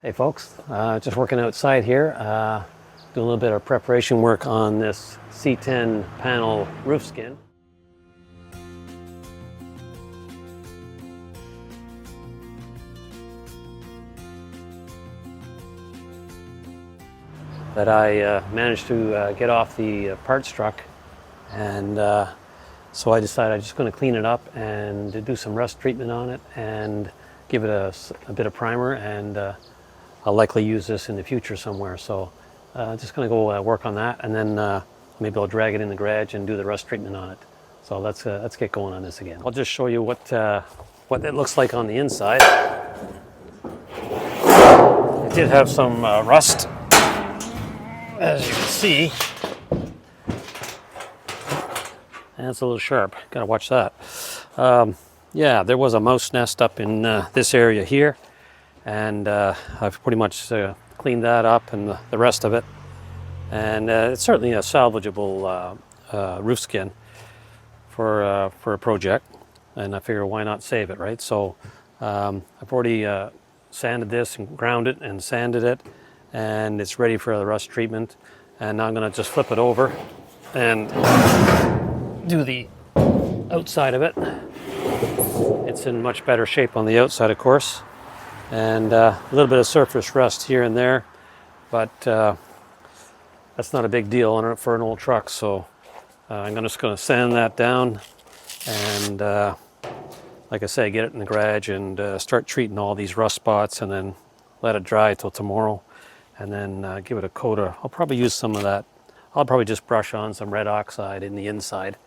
Hey folks, just working outside here, doing a little bit of preparation work on this C-10 panel roof skin. That I managed to get off the parts truck, and so I decided I'm just going to clean it up and do some rust treatment on it and give it a bit of primer, and I'll likely use this in the future somewhere. So just going to go work on that, and then maybe I'll drag it in the garage and do the rust treatment on it. So let's get going on this again. I'll just show you what it looks like on the inside. It did have some rust, as you can see, and it's a little sharp. Gotta watch that. Yeah, there was a mouse nest up in this area here, and I've pretty much cleaned that up and the rest of it. And it's certainly a salvageable roof skin for a project, and I figure why not save it, right? So I've already sanded this and ground it and sanded it, and it's ready for the rust treatment. And now I'm going to just flip it over and do the outside of it. It's in much better shape on the outside, of course, and a little bit of surface rust here and there, but that's not a big deal for an old truck. So I'm just going to sand that down and like I say, get it in the garage and start treating all these rust spots, and then let it dry till tomorrow, and then give it a coat of, I'll probably use some of that. I'll probably just brush on some red oxide in the inside.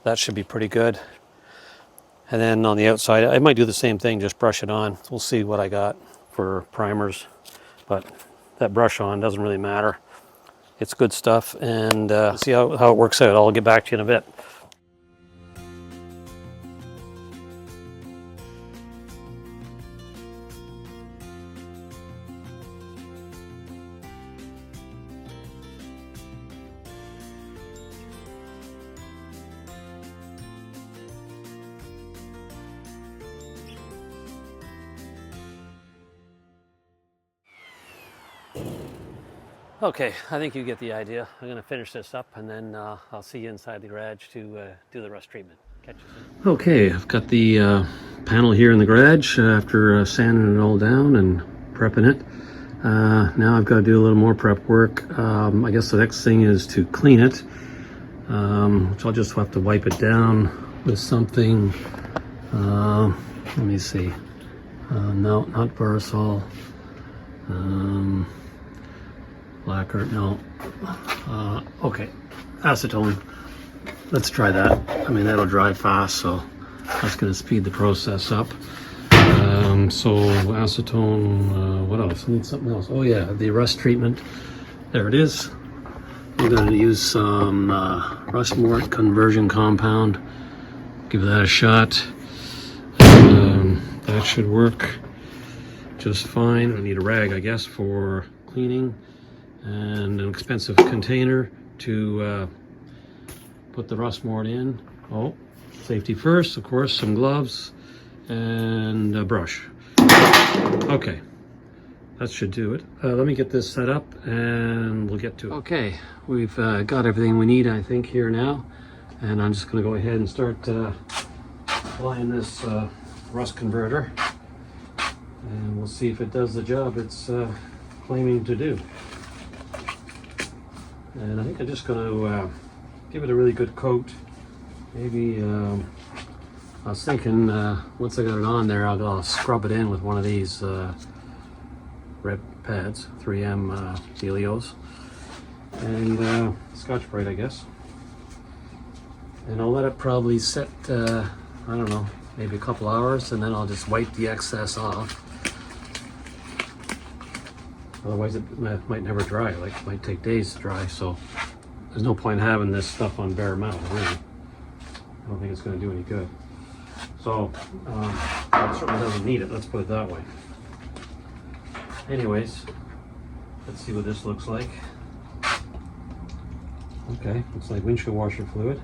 That should be pretty good. And then on the outside, I might do the same thing, just brush it on. We'll see what I got for primers, but that brush on doesn't really matter. It's good stuff, and see how it works out. I'll get back to you in a bit. Okay, I think you get the idea. I'm going to finish this up, and then I'll see you inside the garage to do the rust treatment. Catch you soon. Okay, I've got the panel here in the garage after sanding it all down and prepping it. Now I've got to do a little more prep work. I guess the next thing is to clean it, which I'll just have to wipe it down with something. Let me see. No, not Versol. Lacquer, no. Okay, acetone. Let's try that. I mean, that'll dry fast, so that's going to speed the process up. So acetone, what else? I need something else. Oh yeah, the rust treatment. There it is. I'm going to use some rust mort conversion compound. Give that a shot. That should work just fine. I need a rag, I guess, for cleaning, and an expensive container to put the rust mort in. Oh, safety first, of course, some gloves and a brush. Okay, that should do it. Let me get this set up and we'll get to it. Okay, we've got everything we need, I think, here now, and I'm just going to go ahead and start applying this rust converter, and we'll see if it does the job it's claiming to do. And I think I'm just going to give it a really good coat. Maybe, I was thinking once I got it on there, I'll scrub it in with one of these red pads, 3M Helios, and Scotch-Brite, I guess. And I'll let it probably set, I don't know, maybe a couple hours, and then I'll just wipe the excess off. Otherwise it might never dry, like it might take days to dry, so there's no point having this stuff on bare metal, really. I don't think it's going to do any good. So it certainly doesn't need it, let's put it that way. Anyways, let's see what this looks like. Okay, looks like windshield washer fluid.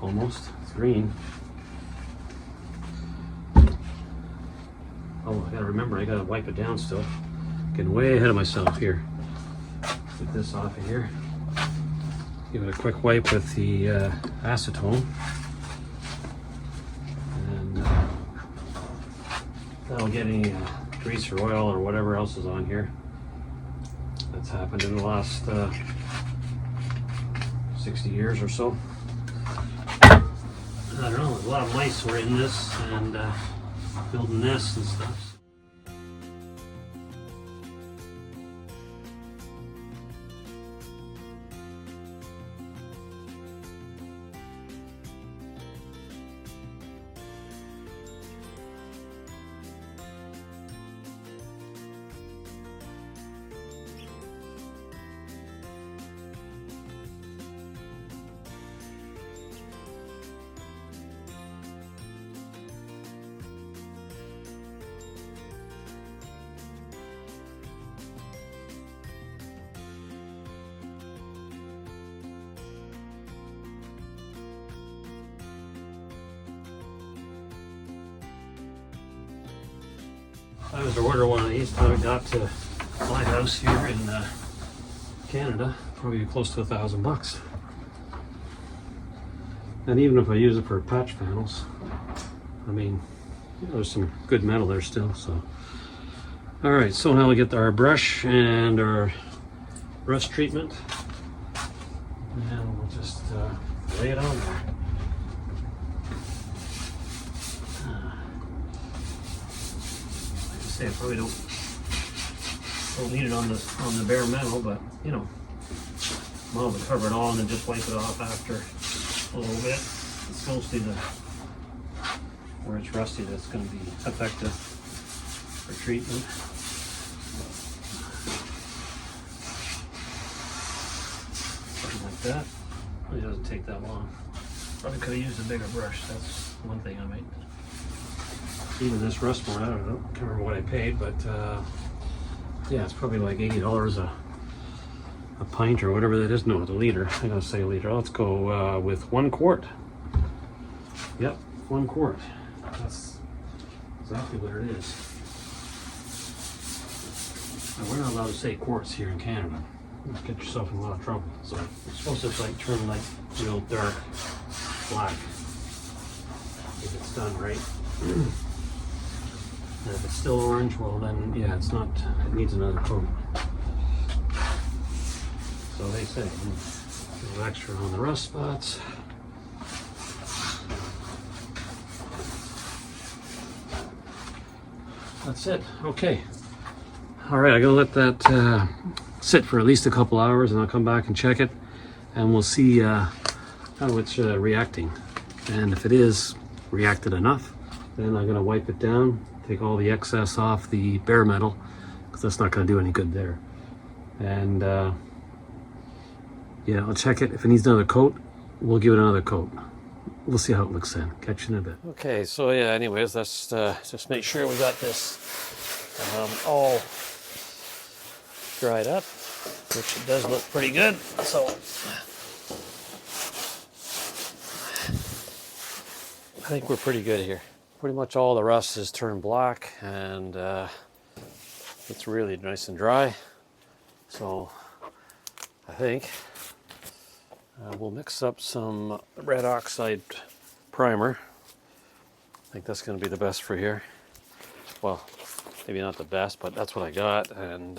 Almost, it's green. Oh, I gotta remember, I gotta wipe it down still. Getting way ahead of myself here. Get this off of here. Give it a quick wipe with the acetone. And that'll get any grease or oil or whatever else is on here that's happened in the last 60 years or so. I don't know, a lot of mice were in this and building nests and stuff. I was to order one of these till I got to my house here in Canada, probably close to $1,000. And even if I use it for patch panels, I mean, there's some good metal there still. So, all right. So now we get our brush and our rust treatment, and we'll just lay it on there. I probably don't need it on the bare metal, but you know, I'll cover it all and then just wipe it off after a little bit. It's mostly where it's rusty that's going to be effective for treatment. Something like that. It doesn't take that long. Probably could have used a bigger brush. That's one thing I might. Even this rust board, I don't know, can't remember what I paid, but yeah, it's probably like $80 a pint or whatever that is. No, it's a liter. I gotta say a liter. Let's go with 1 quart. Yep, 1 quart. That's exactly what it is. Now, we're not allowed to say quarts here in Canada. You get yourself in a lot of trouble. So it's supposed to like turn like real dark black if it's done right. And if it's still orange, well then, yeah, it's not, it needs another coat. So they say, a little extra on the rust spots. That's it, okay. All right, I'm gonna let that sit for at least a couple hours and I'll come back and check it and we'll see how it's reacting. And if it is reacted enough, then I'm gonna wipe it down, take all the excess off the bare metal, because that's not gonna do any good there. And yeah, I'll check it. If it needs another coat, we'll give it another coat. We'll see how it looks then. Catch you in a bit. Okay, so yeah, anyways, let's just make sure we got this all dried up, which it does look pretty good. So I think we're pretty good here. Pretty much all the rust has turned black and it's really nice and dry. So I think we'll mix up some red oxide primer. I think that's going to be the best for here. Well, maybe not the best, but that's what I got. And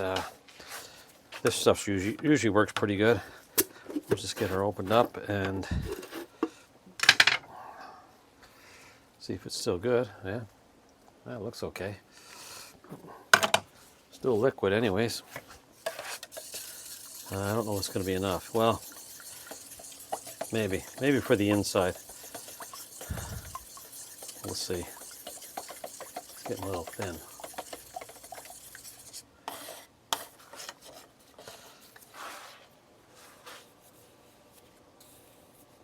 this stuff usually works pretty good. We'll just get her opened up and see if it's still good. Yeah, that looks okay. Still liquid anyways. I don't know if it's going to be enough. Well, maybe for the inside. We'll see. It's getting a little thin.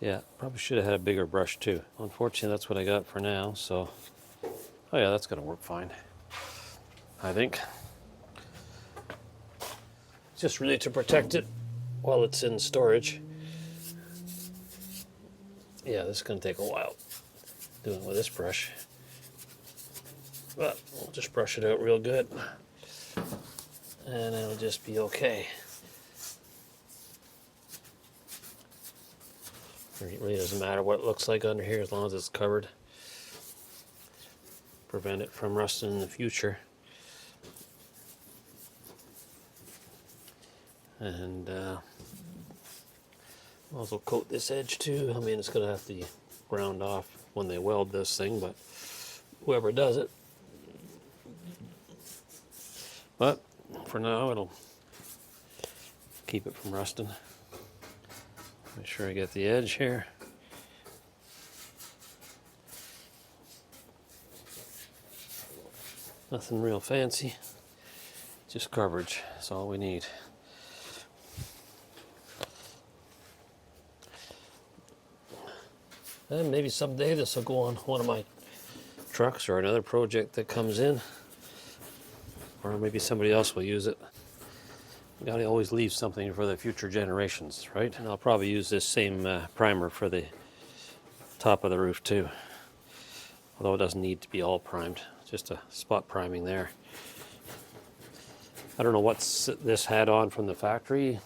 Yeah, probably should have had a bigger brush too. Unfortunately, that's what I got for now, so. Oh yeah, that's gonna work fine, I think. Just really to protect it while it's in storage. Yeah, this is gonna take a while doing with this brush. but we'll just brush it out real good and it'll just be okay. It really doesn't matter what it looks like under here as long as it's covered. Prevent it from rusting in the future. And also coat this edge too. I mean, it's going to have to be ground off when they weld this thing, but whoever does it. But for now, it'll keep it from rusting. Make sure I get the edge here. Nothing real fancy, just coverage. That's all we need. And maybe someday this will go on one of my trucks or another project that comes in. Or maybe somebody else will use it. You gotta always leave something for the future generations, right? And I'll probably use this same primer for the top of the roof too. Although it doesn't need to be all primed, just a spot priming there. I don't know what this had on from the factory.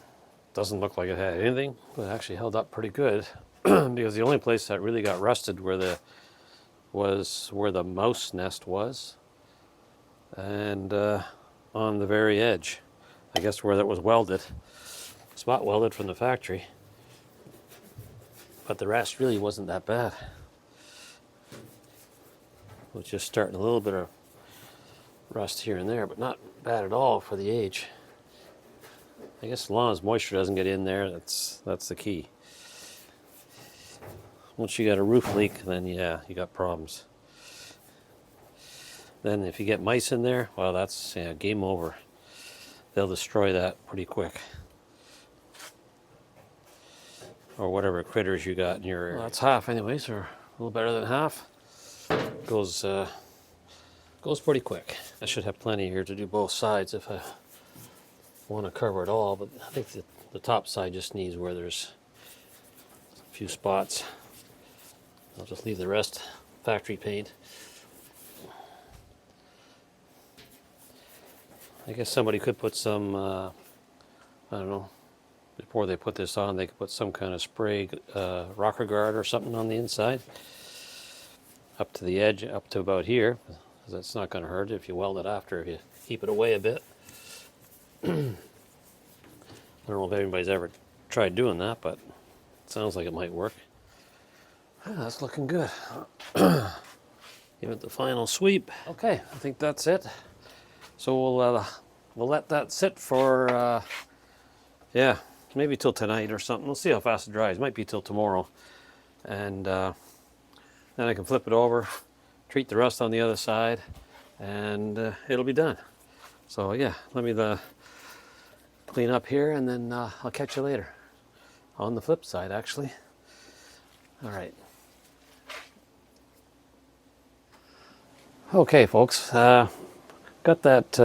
Doesn't look like it had anything, but it actually held up pretty good. Because the only place that really got rusted was where the mouse nest was, and on the very edge, I guess where that was welded, spot welded from the factory. But the rest really wasn't that bad. It was just starting a little bit of rust here and there, but not bad at all for the age. I guess as long as moisture doesn't get in there, that's the key. Once you got a roof leak, then yeah, you got problems. Then if you get mice in there, well, that's game over. They'll destroy that pretty quick. Or whatever critters you got in your area. Well, that's half anyways, or a little better than half. Goes pretty quick. I should have plenty here to do both sides if I want to cover it all, but I think the top side just needs where there's a few spots. I'll just leave the rest factory paint. I guess somebody could put some, I don't know, before they put this on, they could put some kind of spray rocker guard or something on the inside. Up to the edge, up to about here, because that's not going to hurt if you weld it after, if you keep it away a bit. I don't know if anybody's ever tried doing that, but it sounds like it might work. That's looking good. Give it the final sweep. Okay, I think that's it. So we'll let that sit for yeah, maybe till tonight or something. We'll see how fast it dries. Might be till tomorrow, and then I can flip it over, treat the rust on the other side, and it'll be done. So yeah, let me clean up here, and then I'll catch you later on the flip side, actually. All right. Okay, folks, got that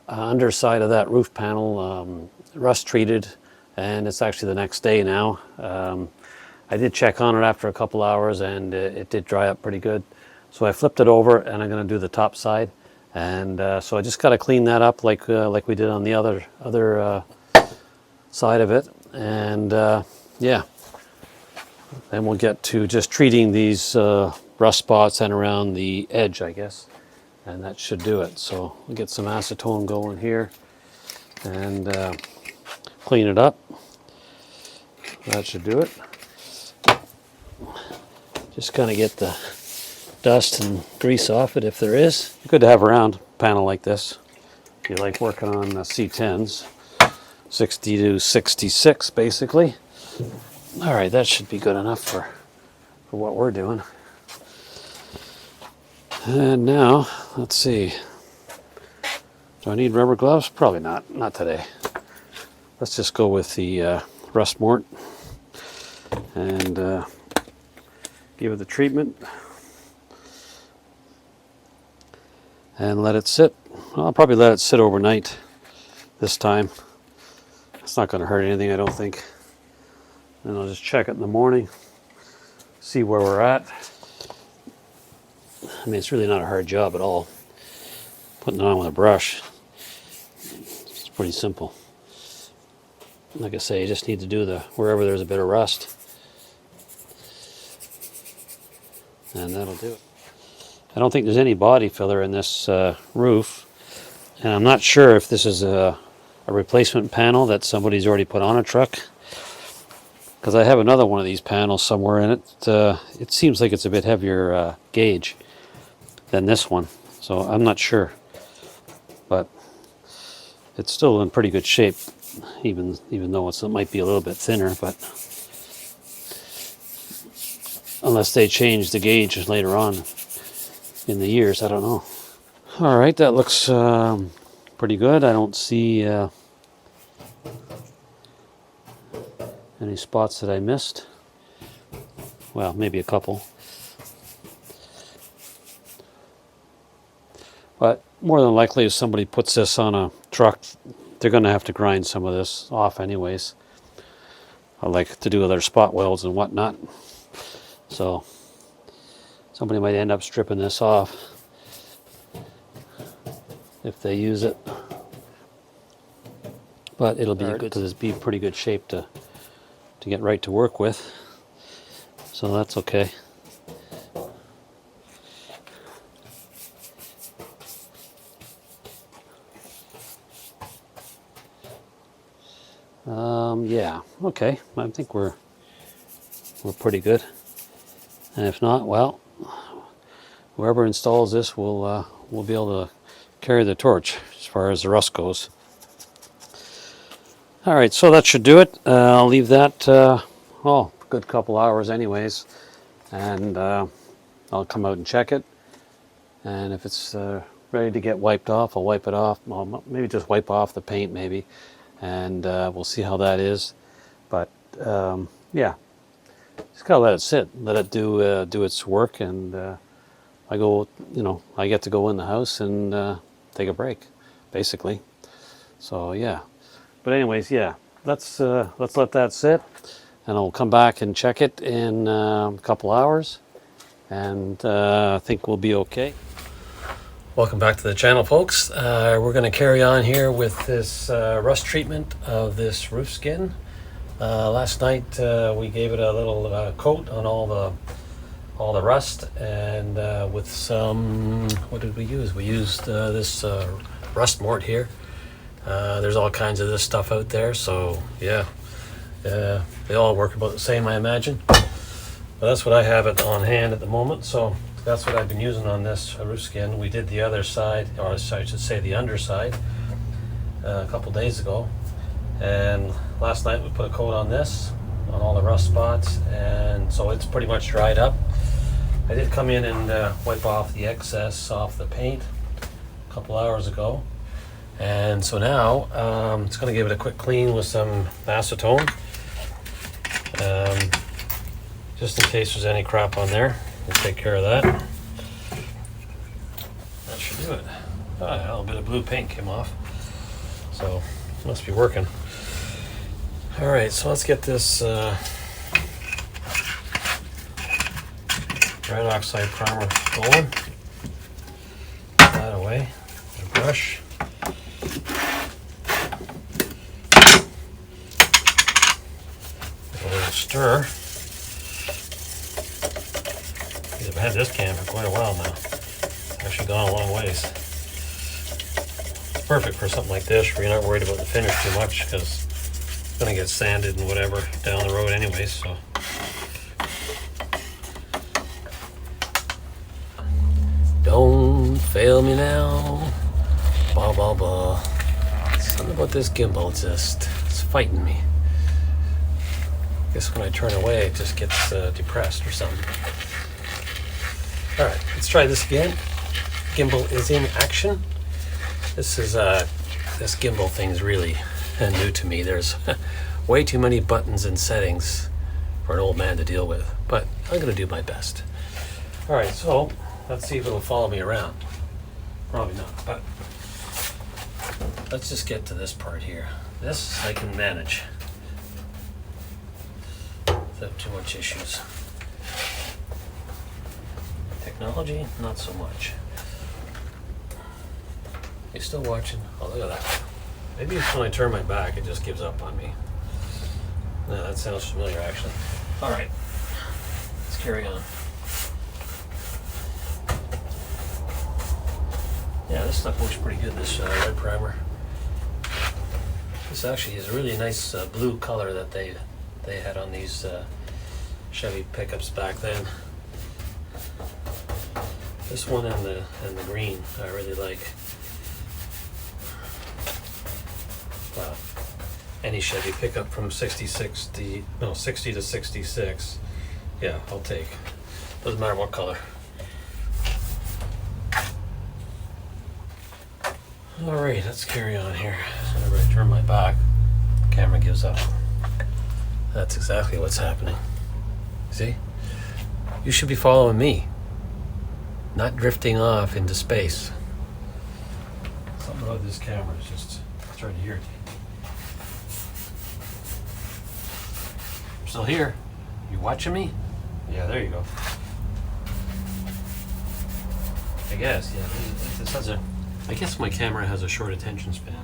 underside of that roof panel rust treated, and it's actually the next day now. I did check on it after a couple hours, and it did dry up pretty good. So I flipped it over, and I'm going to do the top side, and so I just got to clean that up like we did on the other side of it, and yeah. Then we'll get to just treating these rust spots and around the edge, I guess, and that should do it. So we'll get some acetone going here and clean it up. That should do it. Just kind of get the dust and grease off it if there is. Good to have around a panel like this. If you like working on the C-10s, 60 to 66 basically. All right, that should be good enough for what we're doing. And now, let's see. Do I need rubber gloves? Probably not. Not today. Let's just go with the rust mort and give it the treatment and let it sit. I'll probably let it sit overnight this time. It's not going to hurt anything, I don't think. And I'll just check it in the morning, see where we're at. I mean, it's really not a hard job at all. putting it on with a brush. It's pretty simple. Like I say, you just need to do the wherever there's a bit of rust, and that'll do it. I don't think there's any body filler in this roof, and I'm not sure if this is a replacement panel that somebody's already put on a truck, because I have another one of these panels somewhere in it. It seems like it's a bit heavier gauge than this one, so I'm not sure, but it's still in pretty good shape, even though it might be a little bit thinner. But unless they change the gauge later on in the years, I don't know. All right, that looks pretty good. I don't see any spots that I missed. Well, maybe a couple. But more than likely, if somebody puts this on a truck, they're going to have to grind some of this off anyways. I like to do their spot welds and whatnot. So somebody might end up stripping this off if they use it. But it'll be good to be pretty good shape to get right to work with. So that's okay. Yeah, okay. I think we're pretty good. And if not, well, whoever installs this will be able to carry the torch as far as the rust goes. All right, so that should do it. I'll leave that a good couple hours anyways, and I'll come out and check it. And if it's ready to get wiped off, I'll wipe it off. Well, maybe just wipe off the paint maybe, and we'll see how that is. But yeah, just gotta let it sit, let it do its work, and I get to go in the house and take a break, basically. So yeah. But anyways, yeah, let's let that sit, and I'll come back and check it in a couple hours, and I think we'll be okay. Welcome back to the channel, folks. We're going to carry on here with this rust treatment of this roof skin. Last night we gave it a little coat on all the rust, and with some, what did we use? We used this rust mort here. There's all kinds of this stuff out there, so yeah, they all work about the same, I imagine. But that's what I have it on hand at the moment, so that's what I've been using on this roof skin. We did the other side, or I should say the underside, a couple days ago, and last night we put a coat on this, on all the rust spots, and so it's pretty much dried up. I did come in and wipe off the excess off the paint a couple hours ago. And so now it's going to give it a quick clean with some acetone, just in case there's any crap on there. We'll take care of that. That should do it. Oh, a little bit of blue paint came off, so it must be working. All right, so let's get this red oxide primer going. Put that away. A brush. A little stir. I've had this can for quite a while now. It's actually gone a long ways. It's perfect for something like this where you're not worried about the finish too much, because it's going to get sanded and whatever down the road anyways. So don't fail me now. Blah blah blah. Something about this gimbal, it's fighting me. I guess when I turn away, it just gets depressed or something. All right, let's try this again. Gimbal is in action. This gimbal thing's really new to me. There's way too many buttons and settings for an old man to deal with, but I'm gonna do my best. All right, so let's see if it'll follow me around. Probably not, but let's just get to this part here. This I can manage without too much issues. Technology, not so much. You still watching? Oh, look at that. Maybe it's when I turn my back, it just gives up on me. No, that sounds familiar, actually. All right, let's carry on. Yeah, this stuff looks pretty good, this red primer. This actually is a really nice blue color that they had on these Chevy pickups back then. This one and the green I really like. Wow. Any Chevy pickup from 60 to 66. Yeah, I'll take. Doesn't matter what color. Alright, let's carry on here. Whenever I turn my back, the camera gives up. That's exactly what's happening. See? You should be following me, not drifting off into space. Something about this camera is just starting to irritate me. I'm still here. You watching me? Yeah, there you go. I guess, yeah. This has a. I guess my camera has a short attention span.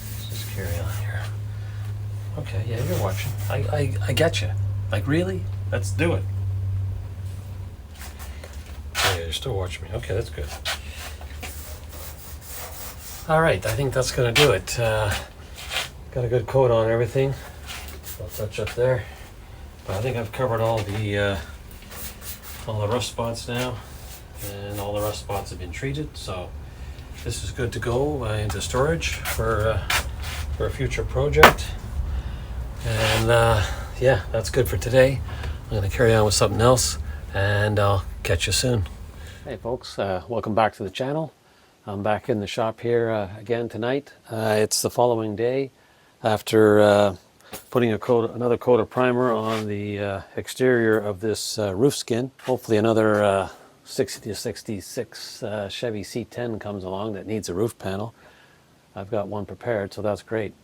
Let's just carry on here. Okay, yeah, you're watching. I get you. Like, really? Let's do it. Oh, yeah, you're still watching me. Okay, that's good. All right, I think that's gonna do it. Got a good coat on everything. I'll touch up there. But I think I've covered all the rust spots now, and all the rust spots have been treated. So this is good to go into storage for a future project. And yeah, that's good for today. I'm going to carry on with something else, and I'll catch you soon. Hey folks, welcome back to the channel. I'm back in the shop here again tonight. It's the following day after putting another coat of primer on the exterior of this roof skin. Hopefully another 60 to 66 Chevy C-10 comes along that needs a roof panel. I've got one prepared, so that's great.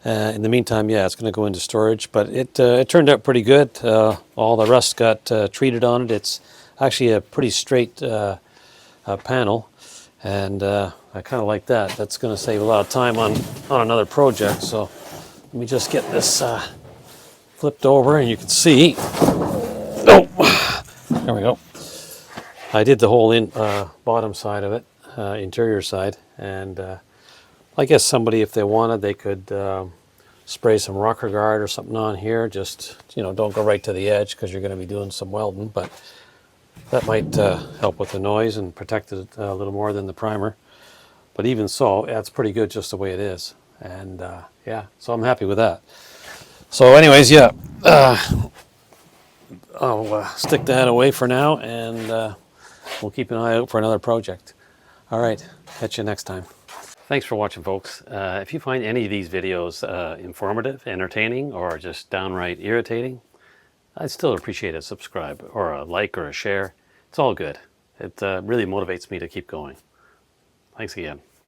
In the meantime, yeah, it's going to go into storage, but it turned out pretty good. All the rust got treated on it. It's actually a pretty straight panel, and I kind of like that. That's going to save a lot of time on another project. So let me just get this flipped over, and you can see. Oh, there we go. I did the whole bottom side of it, interior side, and I guess somebody, if they wanted, they could spray some rocker guard or something on here. Just, don't go right to the edge because you're going to be doing some welding, but that might help with the noise and protect it a little more than the primer. But even so, that's pretty good just the way it is. And yeah, so I'm happy with that. So anyways, yeah, I'll stick that away for now, and we'll keep an eye out for another project. All right, catch you next time. Thanks for watching, folks. If you find any of these videos informative, entertaining, or just downright irritating, I'd still appreciate a subscribe or a like or a share. It's all good. It really motivates me to keep going. Thanks again.